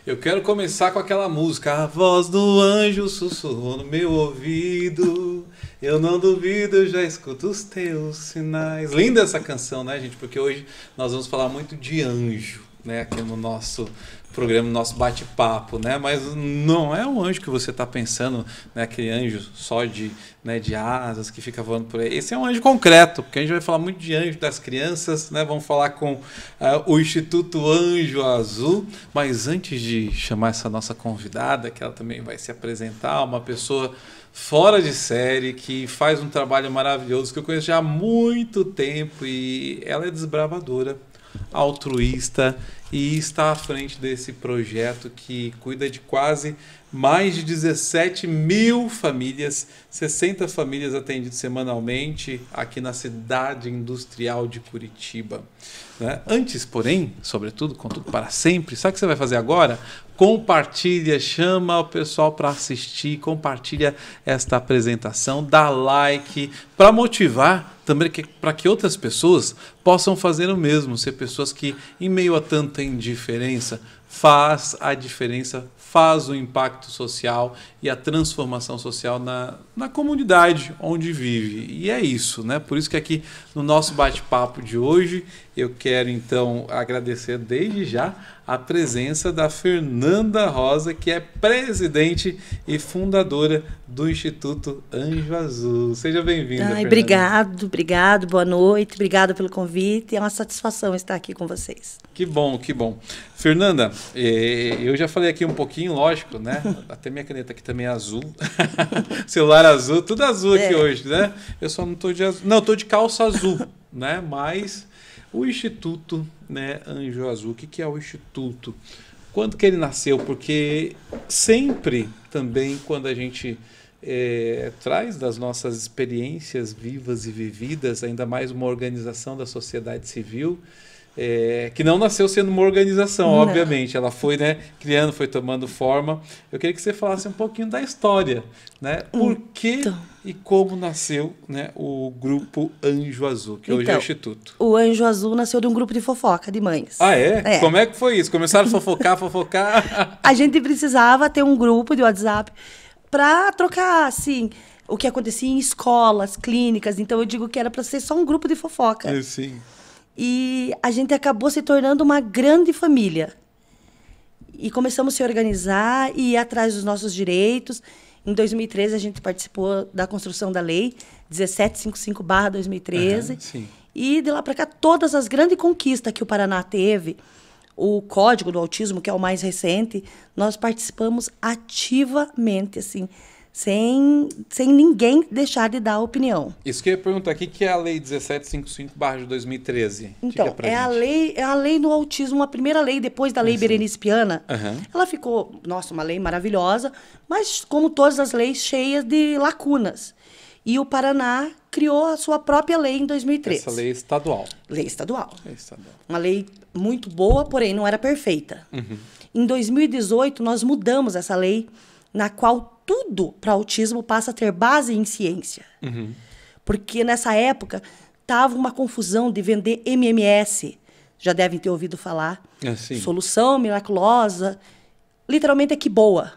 Eu quero começar com aquela música. A voz do anjo sussurrou no meu ouvido. Eu não duvido, eu já escuto os teus sinais. Linda essa canção, né, gente? Porque hoje nós vamos falar muito de anjo, né? Aqui no nosso programa, no nosso bate-papo, né? Mas não é um anjo que você está pensando, né? Aquele anjo só de asas que fica voando por aí. Esse é um anjo concreto, porque a gente vai falar muito de anjo das crianças, né? Vamos falar com o Instituto Anjo Azul. Mas antes de chamar essa nossa convidada, que ela também vai se apresentar, uma pessoa fora de série, que faz um trabalho maravilhoso, que eu conheço já há muito tempo, e ela é desbravadora, altruísta, e está à frente desse projeto que cuida de quase mais de 17 mil famílias, 60 famílias atendidas semanalmente aqui na cidade industrial de Curitiba. Né? Antes, porém, sobretudo, contudo, para sempre, sabe o que você vai fazer agora? Compartilha, chama o pessoal para assistir, compartilha esta apresentação, dá like, para motivar também para que outras pessoas possam fazer o mesmo, ser pessoas que, em meio a tanta indiferença, faz a diferença, faz o impacto social e a transformação social na comunidade onde vive. E é isso, né? Por isso que aqui no nosso bate-papo de hoje eu quero então agradecer desde já a presença da Fernanda Rosa, que é presidente e fundadora do Instituto Anjo Azul. Seja bem-vinda, Fernanda. Obrigado, boa noite, obrigada pelo convite, é uma satisfação estar aqui com vocês. Que bom, que bom. Fernanda, eu já falei aqui um pouquinho, lógico, né? Até minha caneta aqui também é azul. Celular azul, tudo azul aqui hoje, né? Eu só não estou de azul. Não, estou de calça azul, né? Mas o Instituto, né, Anjo Azul, o que é o Instituto? Quando que ele nasceu? Porque sempre também quando a gente traz das nossas experiências vivas e vividas, ainda mais uma organização da sociedade civil, que não nasceu sendo uma organização, obviamente. Ela foi, né, criando, foi tomando forma. Eu queria que você falasse um pouquinho da história, né? Por que e como nasceu, né, o Grupo Anjo Azul, que hoje é o Instituto. O Anjo Azul nasceu de um grupo de fofoca de mães. Ah, é? Como é que foi isso? Começaram a fofocar? A gente precisava ter um grupo de WhatsApp para trocar, assim, o que acontecia em escolas, clínicas. Então eu digo que era para ser só um grupo de fofoca. Sim. E a gente acabou se tornando uma grande família. E começamos a se organizar e ir atrás dos nossos direitos. Em 2013, a gente participou da construção da lei 1755/2013. Sim. E de lá para cá, todas as grandes conquistas que o Paraná teve, o Código do Autismo, que é o mais recente, nós participamos ativamente, assim, sem ninguém deixar de dar opinião. Isso que eu ia perguntar aqui, que é a Lei 1755/2013. Então, é a lei do autismo, a primeira lei depois da Lei Berenice Piana. Ela ficou, nossa, uma lei maravilhosa, mas como todas as leis, cheias de lacunas. E o Paraná criou a sua própria lei em 2013. Essa lei é estadual. Lei estadual. Uma lei muito boa, porém não era perfeita. Em 2018, nós mudamos essa lei, na qual tudo para autismo passa a ter base em ciência. Porque nessa época estava uma confusão de vender MMS. Já devem ter ouvido falar. Solução miraculosa. Literalmente é que boa.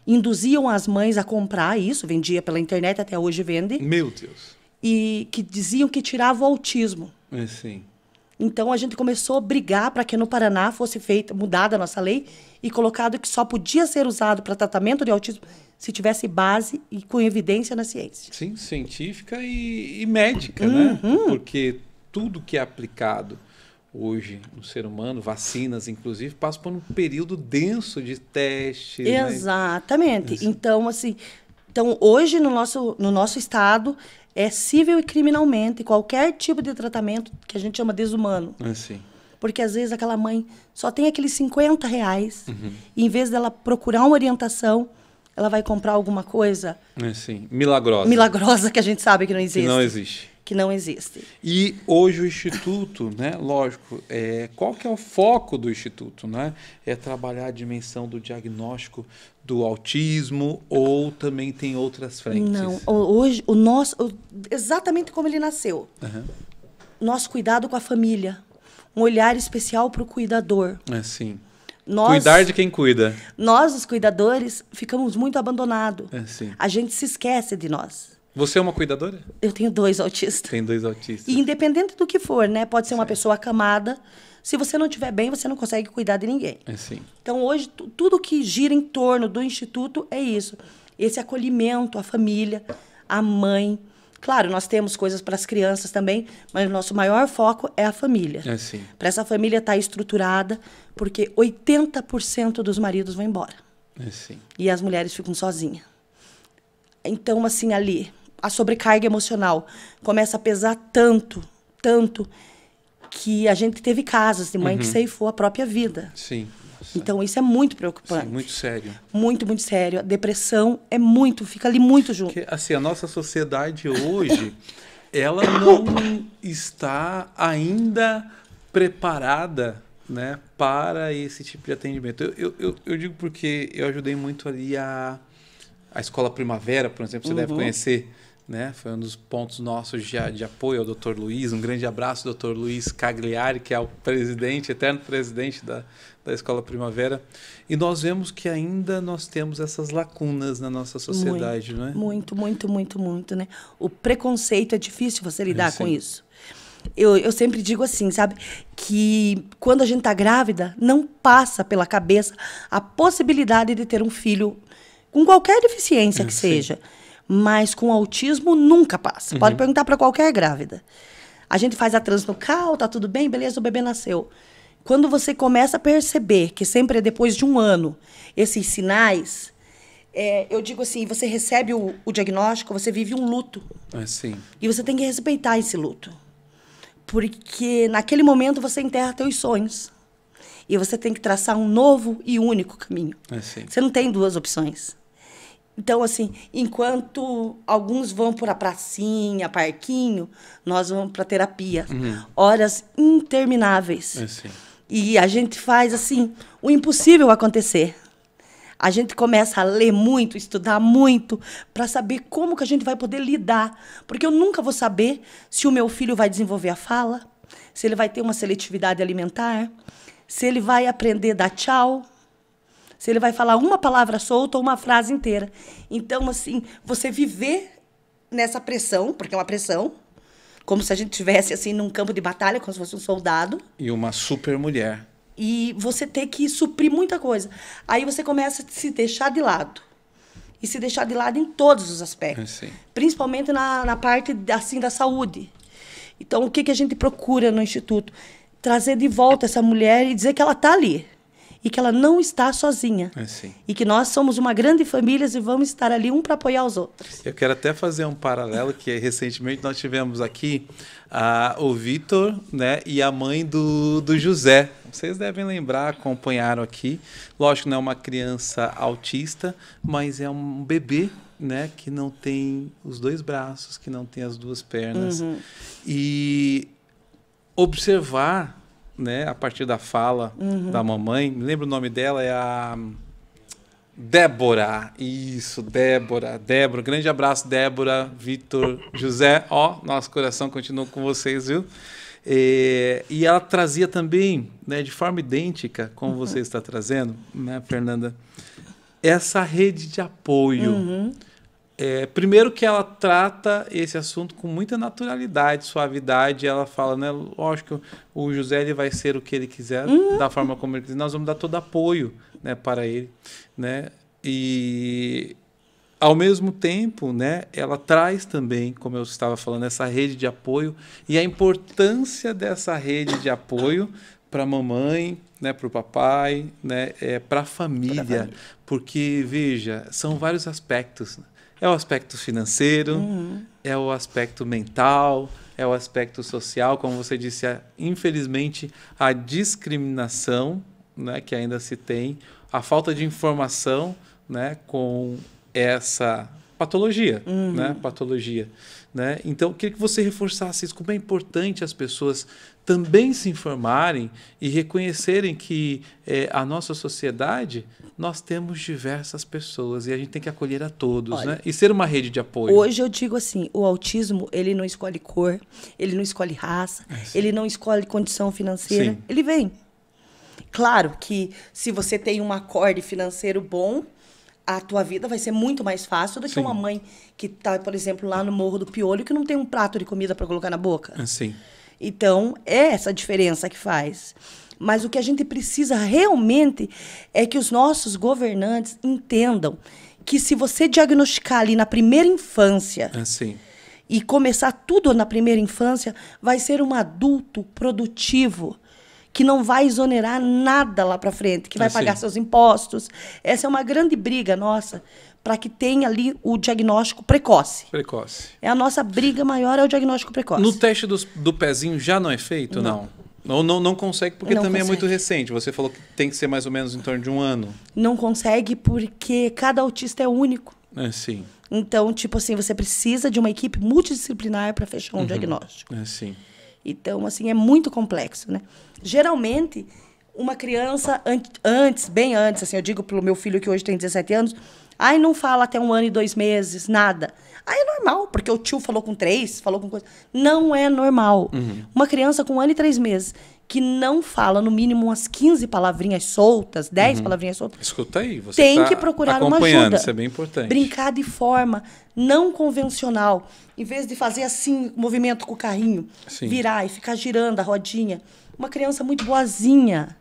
Induziam as mães a comprar isso, vendia pela internet, até hoje vende. Meu Deus. E que diziam que tirava o autismo. Sim. Então a gente começou a brigar para que no Paraná fosse mudada a nossa lei e colocado que só podia ser usado para tratamento de autismo se tivesse base e com evidência na ciência. Sim, científica e médica, né? Porque tudo que é aplicado hoje no ser humano, vacinas inclusive, passa por um período denso de testes. Exatamente. Né? Então, assim, hoje no nosso estado é civil e criminalmente qualquer tipo de tratamento que a gente chama desumano. Porque às vezes aquela mãe só tem aqueles R$50 e em vez dela procurar uma orientação, ela vai comprar alguma coisa milagrosa que a gente sabe que não existe. Que não existe. E hoje o Instituto, né, lógico, qual que é o foco do Instituto? Né? É trabalhar a dimensão do diagnóstico do autismo ou também tem outras frentes? Não, hoje, exatamente como ele nasceu. Nosso cuidado com a família, um olhar especial para o cuidador. Cuidar de quem cuida. Nós, os cuidadores, ficamos muito abandonados. Sim. A gente se esquece de nós. Você é uma cuidadora? Eu tenho 2 autistas. Tem 2 autistas. E independente do que for, né? Pode ser uma pessoa acamada. Se você não estiver bem, você não consegue cuidar de ninguém. Sim. Então, hoje, tudo que gira em torno do Instituto é isso. Esse acolhimento, a família, a mãe. Claro, nós temos coisas para as crianças também, mas o nosso maior foco é a família. Sim. Para essa família estar estruturada, porque 80% dos maridos vão embora. Sim. E as mulheres ficam sozinhas. Então, assim, ali, a sobrecarga emocional começa a pesar tanto, que a gente teve casos de mãe que ceifou a própria vida. Sim. Então, isso é muito preocupante. Sim, muito sério. Muito, muito sério. A depressão é muito, fica ali muito junto. Porque, assim, a nossa sociedade hoje, ela não está ainda preparada, né, para esse tipo de atendimento. Eu digo porque eu ajudei muito ali a Escola Primavera, por exemplo, você deve conhecer, né? Foi um dos pontos nossos de apoio ao Dr. Luiz. Um grande abraço, Dr. Luiz Cagliari, que é o presidente, eterno presidente da Escola Primavera. E nós vemos que ainda nós temos essas lacunas na nossa sociedade, não é? Muito, né? O preconceito é difícil você lidar com isso. Eu sempre digo assim, sabe? Que quando a gente está grávida, não passa pela cabeça a possibilidade de ter um filho com qualquer deficiência que seja. Mas com autismo nunca passa. Pode perguntar para qualquer grávida. A gente faz a transnucal, tá tudo bem, beleza, o bebê nasceu. Quando você começa a perceber que sempre é depois de um ano esses sinais, eu digo assim, você recebe o diagnóstico, você vive um luto. Sim. E você tem que respeitar esse luto. Porque naquele momento você enterra teus sonhos. E você tem que traçar um novo e único caminho. Sim. Você não tem 2 opções. Então, assim, enquanto alguns vão para a pracinha, parquinho, nós vamos para terapia. Horas intermináveis. Sim. E a gente faz, assim, o impossível acontecer. A gente começa a ler muito, estudar muito, para saber como que a gente vai poder lidar. Porque eu nunca vou saber se o meu filho vai desenvolver a fala, se ele vai ter uma seletividade alimentar, se ele vai aprender a dar tchau, se ele vai falar uma palavra solta ou uma frase inteira. Então, assim, você viver nessa pressão, porque é uma pressão, como se a gente estivesse assim, num campo de batalha, como se fosse um soldado. E uma super mulher. E você ter que suprir muita coisa. Aí você começa a se deixar de lado. E se deixar de lado em todos os aspectos. Sim. Principalmente na parte assim, da saúde. Então, o que a gente procura no Instituto? Trazer de volta essa mulher e dizer que ela está ali. E que ela não está sozinha. Sim. E que nós somos uma grande família e vamos estar ali um para apoiar os outros. Eu quero até fazer um paralelo, que recentemente nós tivemos aqui o Vitor, né, e a mãe do José. Vocês devem lembrar, acompanharam aqui. Lógico, não é uma criança autista, mas é um bebê, né, que não tem os 2 braços, que não tem as 2 pernas. E observar, né, a partir da fala da mamãe, me lembro o nome dela, é a Débora. Isso, Débora. Grande abraço, Débora, Vitor, José. Nosso coração continua com vocês, viu? E ela trazia também, né, de forma idêntica, como você está trazendo, né, Fernanda, essa rede de apoio. Primeiro que ela trata esse assunto com muita naturalidade, suavidade. Ela fala, né, lógico, o José ele vai ser o que ele quiser, da forma como ele quiser. Nós vamos dar todo apoio, né, para ele, né? E ao mesmo tempo, né, ela traz também, como eu estava falando, essa rede de apoio e a importância dessa rede de apoio para a mamãe, né, para o papai, né, para a família, porque veja, são vários aspectos. É o aspecto financeiro, é o aspecto mental, é o aspecto social, como você disse, infelizmente a discriminação, né, que ainda se tem, a falta de informação, né, com essa patologia, né, patologia, né? Então, eu queria que você reforçasse isso, como é importante as pessoas também se informarem e reconhecerem que a nossa sociedade, nós temos diversas pessoas e a gente tem que acolher a todos. Olha, né? E ser uma rede de apoio. Hoje eu digo assim, o autismo, ele não escolhe cor, ele não escolhe raça, ele não escolhe condição financeira, ele vem. Claro que se você tem um acorde financeiro bom, a tua vida vai ser muito mais fácil do que uma mãe que está, por exemplo, lá no Morro do Piolho, que não tem um prato de comida para colocar na boca. Sim. Então, é essa diferença que faz. Mas o que a gente precisa realmente é que os nossos governantes entendam que se você diagnosticar ali na primeira infância e começar tudo na primeira infância, vai ser um adulto produtivo, que não vai exonerar nada lá para frente, que vai pagar seus impostos. Essa é uma grande briga nossa, para que tenha ali o diagnóstico precoce. É a nossa briga maior, é o diagnóstico precoce. No teste do pezinho já não é feito, não? Não consegue, porque também é muito recente. Você falou que tem que ser mais ou menos em torno de 1 ano. Não consegue porque cada autista é único. Sim. Então, tipo assim, você precisa de uma equipe multidisciplinar para fechar um diagnóstico. Sim. Então, assim, é muito complexo, né? Geralmente, uma criança, bem antes, assim, eu digo pelo meu filho que hoje tem 17 anos, não fala até 1 ano e 2 meses, nada. É normal, porque o tio falou com 3, falou com coisa. Não é normal. Uma criança com 1 ano e 3 meses que não fala, no mínimo, umas 15 palavrinhas soltas, 10 palavrinhas soltas. Escuta aí, você tem que procurar uma ajuda. Isso é bem importante. Brincar de forma não convencional. Em vez de fazer assim, movimento com o carrinho, virar e ficar girando a rodinha. Uma criança muito boazinha.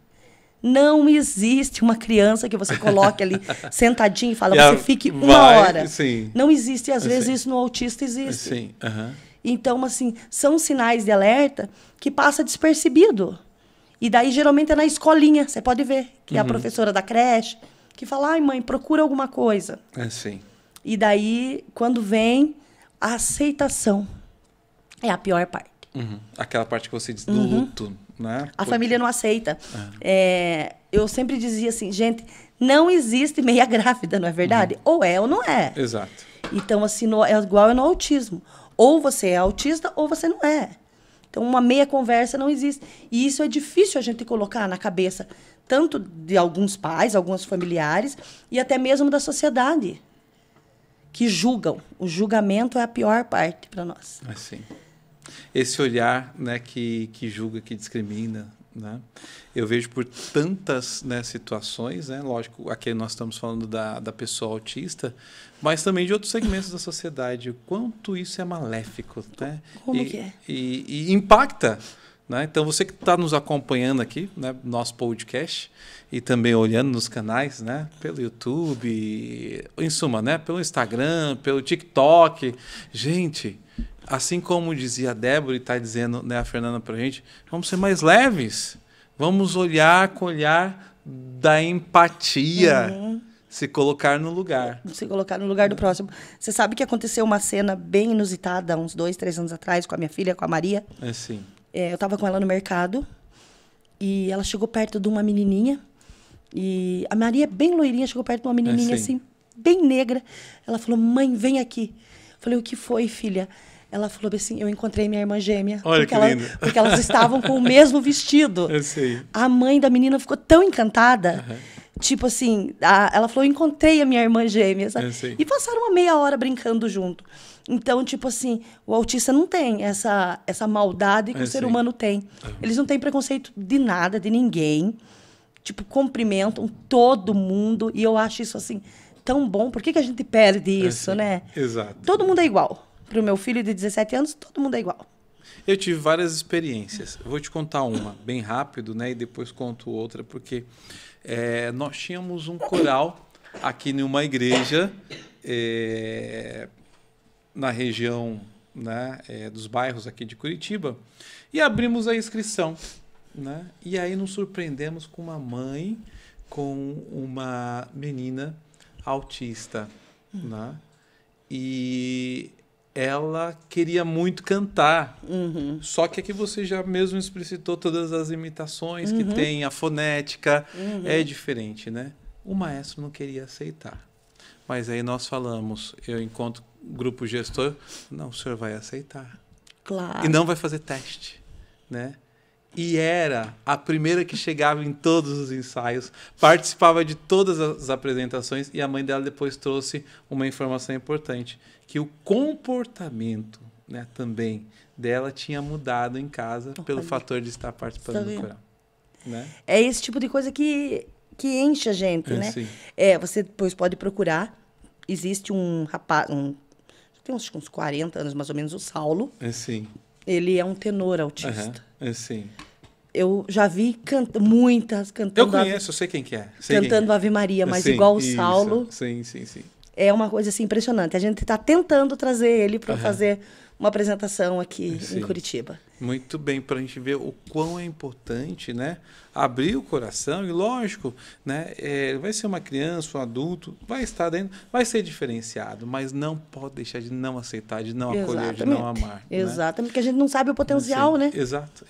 Não existe uma criança que você coloque ali sentadinho e fala, você fique 1 hora. Não existe. E às vezes isso no autista existe. Então, assim, são sinais de alerta que passa despercebido. E daí, geralmente, é na escolinha. Você pode ver que é a professora da creche que fala, ai, mãe, procura alguma coisa. E daí, quando vem, a aceitação é a pior parte. Aquela parte que você diz do luto, né? A família não aceita. Eu sempre dizia assim, gente, não existe meia grávida, não é verdade? Ou é ou não é. Exato. Então, assim, é igual no autismo. Ou você é autista ou você não é. Então, uma meia conversa não existe. E isso é difícil a gente colocar na cabeça, tanto de alguns pais, alguns familiares, e até mesmo da sociedade, que julgam. O julgamento é a pior parte para nós. Esse olhar, né, que julga, que discrimina, né? Eu vejo por tantas, né, situações, né? Lógico, aqui nós estamos falando da pessoa autista, mas também de outros segmentos da sociedade. O quanto isso é maléfico, né? Como que é? E impacta, né? Então, você que está nos acompanhando aqui, né, no nosso podcast, e também olhando nos canais, né, pelo YouTube, em suma, né, pelo Instagram, pelo TikTok. Gente, assim como dizia a Débora e está dizendo, né, a Fernanda para a gente, vamos ser mais leves. Vamos olhar com o olhar da empatia, se colocar no lugar. Se colocar no lugar do próximo. Você sabe que aconteceu uma cena bem inusitada, uns 2, 3 anos atrás, com a minha filha, com a Maria? Eu estava com ela no mercado e ela chegou perto de uma menininha. E a Maria, bem loirinha, chegou perto de uma menininha assim, bem negra. Ela falou, mãe, vem aqui. Eu falei, o que foi, filha? Ela falou assim, eu encontrei minha irmã gêmea. Olha que lindo. Porque elas estavam com o mesmo vestido. A mãe da menina ficou tão encantada. Tipo assim, ela falou, eu encontrei a minha irmã gêmea. E passaram uma meia hora brincando junto. Então, tipo assim, o autista não tem essa maldade que o ser humano tem. Eles não têm preconceito de nada, de ninguém. Tipo, cumprimentam todo mundo. E eu acho isso, assim, tão bom. Por que a gente perde isso, né? Exato. Todo mundo é igual. Para o meu filho de 17 anos, todo mundo é igual. Eu tive várias experiências. Eu vou te contar uma bem rápido, né? E depois conto outra, porque nós tínhamos um coral aqui em uma igreja na região, né, dos bairros aqui de Curitiba, e abrimos a inscrição, né? E aí nos surpreendemos com uma mãe com uma menina autista, né? E ela queria muito cantar, só que aqui você já mesmo explicitou todas as imitações que tem, a fonética é diferente, né? O maestro não queria aceitar. Mas aí nós falamos, eu encontro o grupo gestor, não, o senhor vai aceitar. Claro. E não vai fazer teste, né? E era a primeira que chegava em todos os ensaios, participava de todas as apresentações, e a mãe dela depois trouxe uma informação importante, que o comportamento, né, também dela tinha mudado em casa pelo fator de estar participando do coral. né? É esse tipo de coisa que enche a gente, né? Sim. Você depois pode procurar. Existe um rapaz, tem uns 40 anos mais ou menos, o Saulo. Sim. Ele é um tenor autista. Sim. Eu já vi muitas cantando. Eu conheço, eu sei quem que é. Cantando Ave Maria, mas igual o Saulo. Sim. É uma coisa assim impressionante. A gente está tentando trazer ele para fazer uma apresentação aqui em Curitiba. Muito bem, para a gente ver o quão é importante, né? Abrir o coração e, lógico, né? Vai ser uma criança, um adulto, vai estar dentro, vai ser diferenciado, mas não pode deixar de não aceitar, de não acolher, de não amar. Exatamente, né? Porque a gente não sabe o potencial, né? Exato.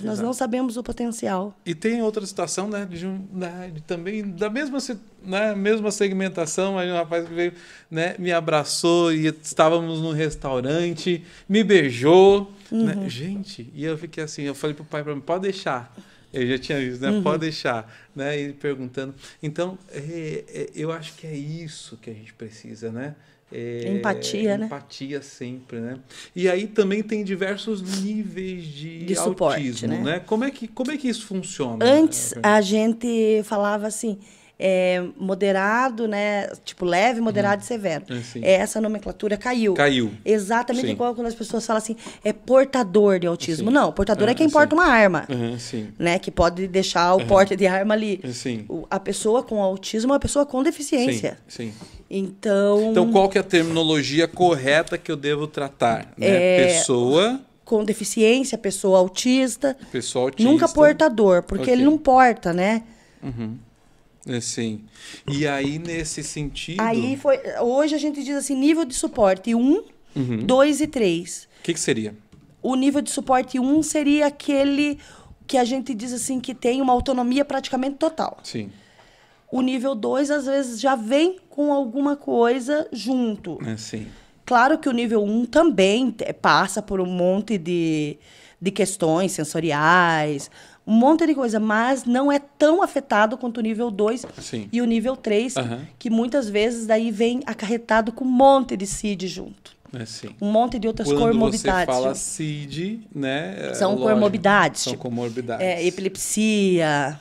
Nós não sabemos o potencial. E tem outra situação, né? De também, da mesma segmentação, aí um rapaz que veio, né? Me abraçou e estávamos num restaurante, me beijou. Né? Gente, e eu fiquei assim, eu falei pro pai, pode deixar. Eu já tinha visto, né? Pode deixar, né? E perguntando. Então, eu acho que é isso que a gente precisa, né? Empatia, né? Empatia sempre, né? E aí também tem diversos níveis de suporte, autismo, né? Como é que isso funciona? Antes, a gente falava assim, moderado, né? Tipo, leve, moderado e severo. Essa nomenclatura caiu. Exatamente igual quando as pessoas falam assim, portador de autismo. Não, portador é quem porta uma arma. Né? Que pode deixar o porte de arma ali. A pessoa com autismo é uma pessoa com deficiência. Então, qual que é a terminologia correta que eu devo tratar? Né? Pessoa com deficiência, pessoa autista. Nunca portador, porque ele não porta, né? Sim. E aí, nesse sentido... Hoje a gente diz assim, nível de suporte 1, 2 e 3. O que seria? O nível de suporte 1 seria aquele que a gente diz assim, que tem uma autonomia praticamente total. Sim. O nível 2, às vezes, já vem com alguma coisa junto. Sim. Claro que o nível 1 também passa por um monte de questões sensoriais, um monte de coisa, mas não é tão afetado quanto o nível 2 e o nível 3, que muitas vezes daí vem acarretado com um monte de CID junto. Um monte de outras comorbidades. Quando você fala CID, né? São comorbidades. São comorbidades. Epilepsia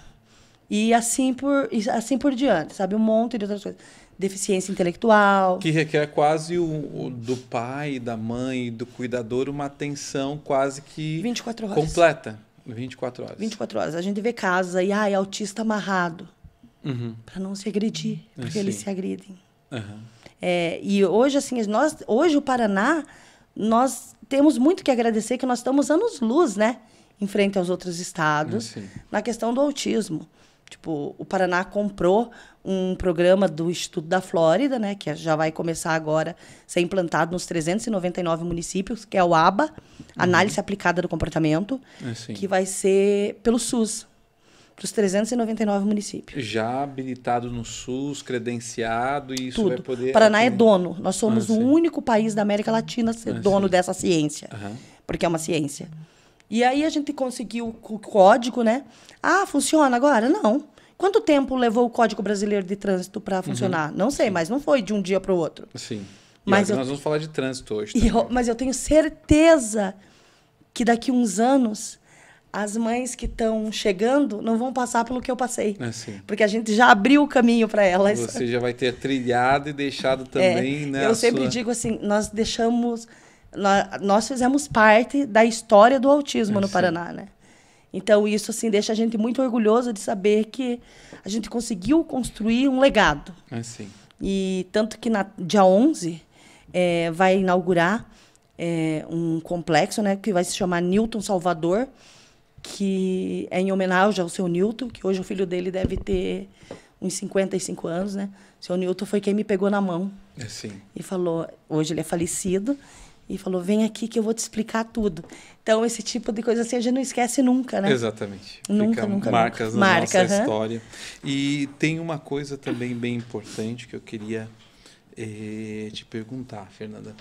e assim por diante, sabe? Um monte de outras coisas. Deficiência intelectual. Que requer quase do pai, da mãe, do cuidador, uma atenção quase que 24 horas. Completa. 24 horas. 24 horas. A gente vê casos aí, autista amarrado. Para não se agredir, porque eles se agridem. E hoje, assim, hoje o Paraná, nós temos muito que agradecer que nós estamos anos-luz, né? Em frente aos outros estados, na questão do autismo. Tipo, o Paraná comprou um programa do Instituto da Flórida, né, que já vai começar agora a ser implantado nos 399 municípios, que é o ABA, Análise Aplicada do Comportamento, que vai ser pelo SUS, para os 399 municípios. Já habilitado no SUS, credenciado, e isso vai poder... O Paraná é dono. Nós somos o único país da América Latina a ser dono dessa ciência, porque é uma ciência. E aí a gente conseguiu o código, né? Funciona agora? Não. Quanto tempo levou o Código Brasileiro de Trânsito para funcionar? Não sei, mas não foi de um dia para o outro. Sim. Mas nós vamos falar de trânsito hoje. Mas eu tenho certeza que daqui a uns anos as mães que estão chegando não vão passar pelo que eu passei. Porque a gente já abriu o caminho para elas. Você já vai ter trilhado e deixado também, né? Eu sempre digo assim, nós fizemos parte da história do autismo no Paraná, né? Então, isso assim, deixa a gente muito orgulhoso de saber que a gente conseguiu construir um legado. E tanto que dia 11 vai inaugurar um complexo, né, que vai se chamar Newton Salvador, que é em homenagem ao seu Newton, que hoje o filho dele deve ter uns 55 anos, né? O seu Newton foi quem me pegou na mão. E falou, hoje ele é falecido, e falou, vem aqui que eu vou te explicar tudo. Então, esse tipo de coisa assim, a gente não esquece nunca, né? Exatamente. Nunca. Marcas na nossa história. E tem uma coisa também bem importante que eu queria te perguntar, Fernanda.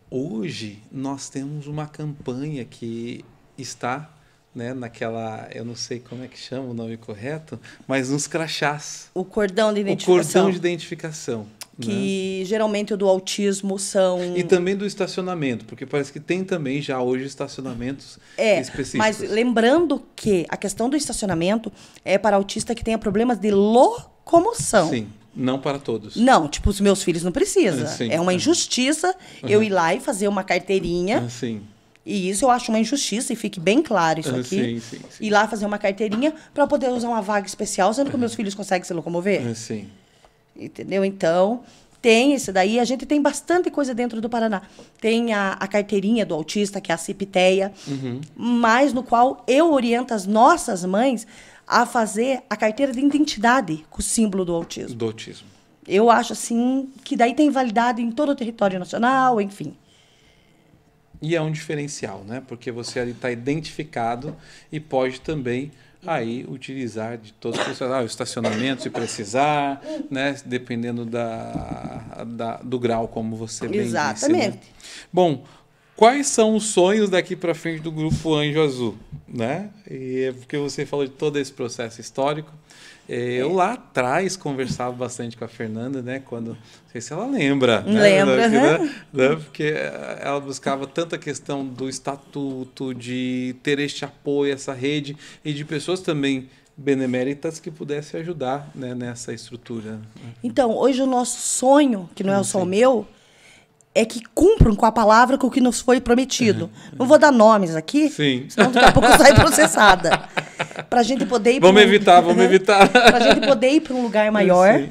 Hoje, nós temos uma campanha que está, né, naquela, eu não sei como é que chama o nome correto, mas nos crachás. O cordão de identificação. O cordão de identificação. que geralmente o do autismo são... E também do estacionamento, porque parece que tem também já hoje estacionamentos específicos. Mas lembrando que a questão do estacionamento é para autista que tenha problemas de locomoção. Sim, não para todos. Não, tipo, os meus filhos não precisam. Sim. É uma injustiça eu ir lá e fazer uma carteirinha. Sim. E isso eu acho uma injustiça, e fique bem claro isso aqui. Sim. Ir lá fazer uma carteirinha para poder usar uma vaga especial, sendo que meus filhos conseguem se locomover. Sim. Entendeu? Então, tem esse daí. A gente tem bastante coisa dentro do Paraná. Tem a carteirinha do autista, que é a CIPTEA, mas no qual eu oriento as nossas mães a fazer a carteira de identidade com o símbolo do autismo. Do autismo. Eu acho, assim, que daí tem validade em todo o território nacional, enfim. E é um diferencial, né? Porque você ali está identificado e pode também aí utilizar de todos os o estacionamento, se precisar, né? Dependendo do grau, como você bem disse. Exatamente. Né? Bom, quais são os sonhos daqui para frente do Grupo Anjo Azul, né? E é porque você falou de todo esse processo histórico. Eu lá atrás conversava bastante com a Fernanda, né? Quando, não sei se ela lembra. Lembra, né? Porque ela buscava tanta questão do estatuto, de ter este apoio, essa rede, e de pessoas também beneméritas que pudessem ajudar, né, nessa estrutura. Então, hoje o nosso sonho, que não é só o meu, é que cumpram com a palavra com o que nos foi prometido. Não vou dar nomes aqui, senão daqui a pouco eu saio processada. Para a gente poder ir vamos evitar. Para a gente poder ir para um lugar maior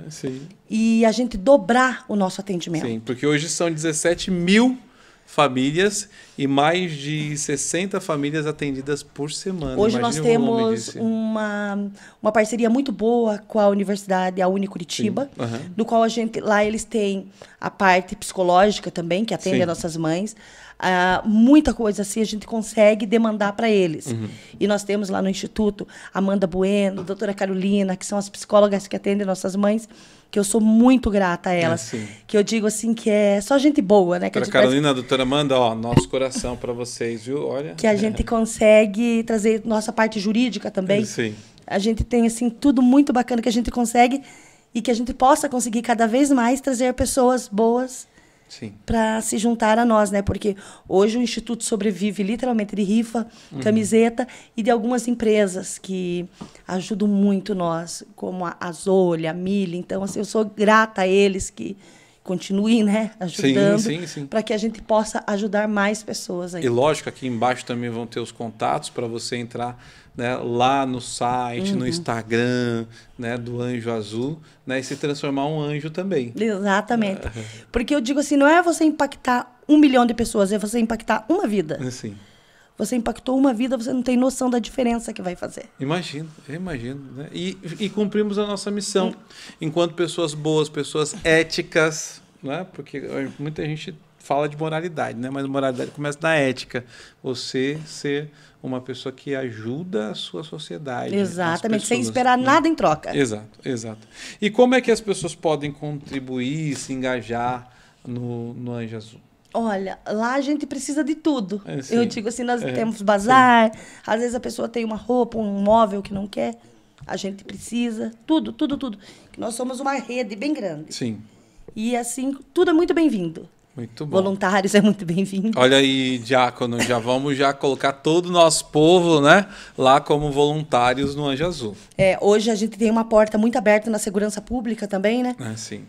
sim. E a gente dobrar o nosso atendimento. Sim, porque hoje são 17 mil famílias e mais de 60 famílias atendidas por semana. Hoje nós temos uma parceria muito boa com a Universidade, a Unicuritiba, do qual lá eles têm a parte psicológica também, que atende as nossas mães. Muita coisa assim a gente consegue demandar para eles. E nós temos lá no Instituto Amanda Bueno, a doutora Carolina, que são as psicólogas que atendem nossas mães, que eu sou muito grata a elas. Que eu digo assim que é só gente boa, né? Doutora Carolina, a doutora Amanda, nosso coração para vocês, viu? Olha. Que a gente consegue trazer nossa parte jurídica também. Sim. A gente tem assim tudo muito bacana que a gente consegue e que a gente possa conseguir cada vez mais trazer pessoas boas para se juntar a nós, né? Porque hoje o Instituto sobrevive literalmente de rifa, camiseta e de algumas empresas que ajudam muito nós, como a Zolha, a Mille. Então, assim, eu sou grata a eles que continuem, né, ajudando para que a gente possa ajudar mais pessoas aí. E lógico, aqui embaixo também vão ter os contatos para você entrar, né, lá no site, no Instagram, né, do Anjo Azul, né, e se transformar um anjo também. Exatamente. Porque eu digo assim, não é você impactar 1 milhão de pessoas, é você impactar uma vida. Sim. Você impactou uma vida, você não tem noção da diferença que vai fazer. Imagino. Né? E cumprimos a nossa missão. Enquanto pessoas boas, pessoas éticas, né? Porque muita gente fala de moralidade, né? Mas moralidade começa na ética. Você ser uma pessoa que ajuda a sua sociedade. Exatamente, sem esperar nada em troca. Exato. E como é que as pessoas podem contribuir, se engajar no Anjo Azul? Olha, lá a gente precisa de tudo. Eu digo assim, nós temos bazar, às vezes a pessoa tem uma roupa, um móvel que não quer, a gente precisa, tudo. Nós somos uma rede bem grande. Sim. E assim, tudo é muito bem-vindo. Muito bom. Voluntários é muito bem-vindo. Olha aí, Diácono, vamos colocar todo o nosso povo, né, lá como voluntários no Anjo Azul. Hoje a gente tem uma porta muito aberta na segurança pública também, né? Sim.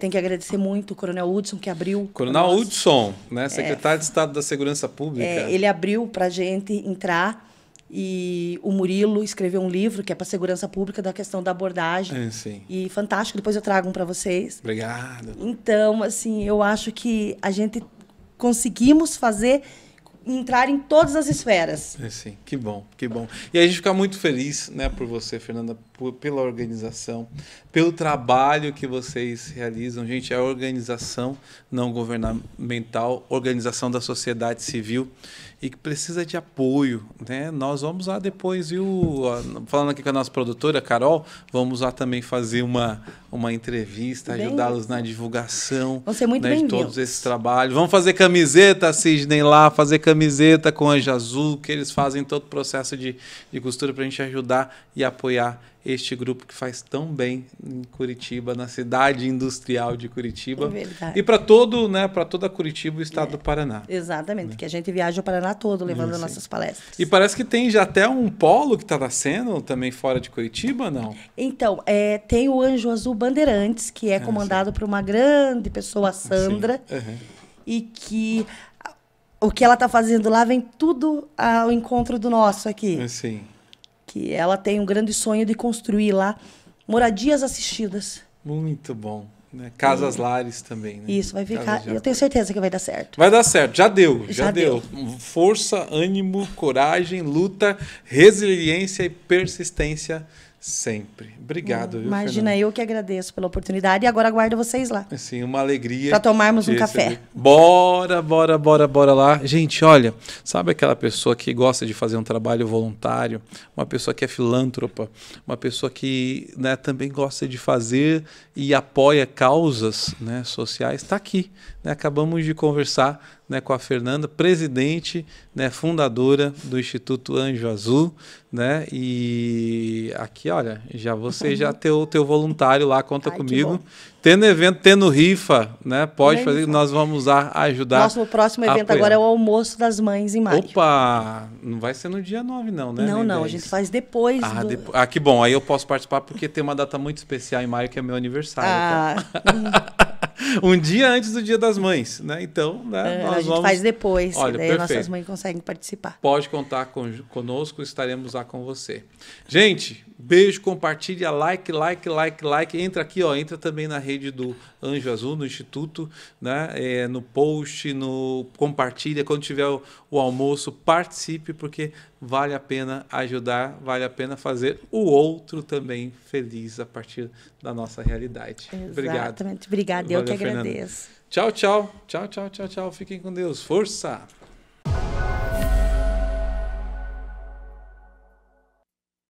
Tem que agradecer muito o Coronel Hudson, que abriu. Coronel Hudson, né, secretário de Estado da Segurança Pública. Ele abriu para a gente entrar. E o Murilo escreveu um livro que é para a segurança pública da questão da abordagem. E fantástico, depois eu trago um para vocês. Obrigado. Então, assim, eu acho que a gente conseguimos entrar em todas as esferas. Sim, que bom. E a gente fica muito feliz, né, por você, Fernanda, pela organização, pelo trabalho que vocês realizam. Gente, é a organização não governamental, organização da sociedade civil e que precisa de apoio, né? Nós vamos lá depois, viu? Falando aqui com a nossa produtora, Carol, vamos lá também fazer uma entrevista, ajudá-los na divulgação, vão ser muito de bem-vindos. todos esses trabalhos. Vamos fazer camiseta, Sidney, lá, fazer camiseta com Anjo Azul, que eles fazem todo o processo de costura para a gente ajudar e apoiar este grupo que faz tão bem em Curitiba, na cidade industrial de Curitiba. É verdade. E para todo, né, para toda Curitiba, o estado do Paraná. Exatamente, que a gente viaja o Paraná todo levando nossas palestras. E parece que tem já até um polo que está nascendo também fora de Curitiba, não? Então, tem o Anjo Azul Bandeirantes, que é comandado por uma grande pessoa, a Sandra, e que o que ela está fazendo lá vem tudo ao encontro do nosso aqui. Sim. Que ela tem um grande sonho de construir lá moradias assistidas. Muito bom. Né? Casas lares também. Né? Isso, vai ficar. Eu tenho certeza que vai dar certo. Vai dar certo, já deu. Força, ânimo, coragem, luta, resiliência e persistência sempre. Obrigado, viu, Imagina, Fernanda? eu que agradeço pela oportunidade e agora aguardo vocês lá. Assim, uma alegria. Para tomarmos um café. Bora lá. Gente, olha, sabe aquela pessoa que gosta de fazer um trabalho voluntário, uma pessoa que é filântropa, uma pessoa que, né, também gosta de fazer e apoia causas, né, sociais, está aqui. Né? Acabamos de conversar, né, com a Fernanda, presidente, né, fundadora do Instituto Anjo Azul, né? E aqui, olha, você já tem o teu voluntário lá, conta comigo. Tendo evento, tendo rifa, né? Pode fazer, nós vamos ajudar. Nosso próximo evento agora é o Almoço das Mães em maio. Opa! Não vai ser no dia 9 não, né? Não, a gente faz depois. Que bom, aí eu posso participar porque tem uma data muito especial em maio que é meu aniversário. Um dia antes do Dia das Mães, né? Então, né, a gente faz depois, olha, daí nossas mães conseguem participar. Pode contar conosco, estaremos lá com você. Gente, beijo, compartilha, like. Entra aqui, entra também na rede do Anjo Azul, no Instituto, né? No post, compartilha, quando tiver o almoço, participe, porque vale a pena ajudar, vale a pena fazer o outro também feliz a partir da nossa realidade. Exatamente. Obrigada, eu que agradeço. Tchau. Fiquem com Deus. Força!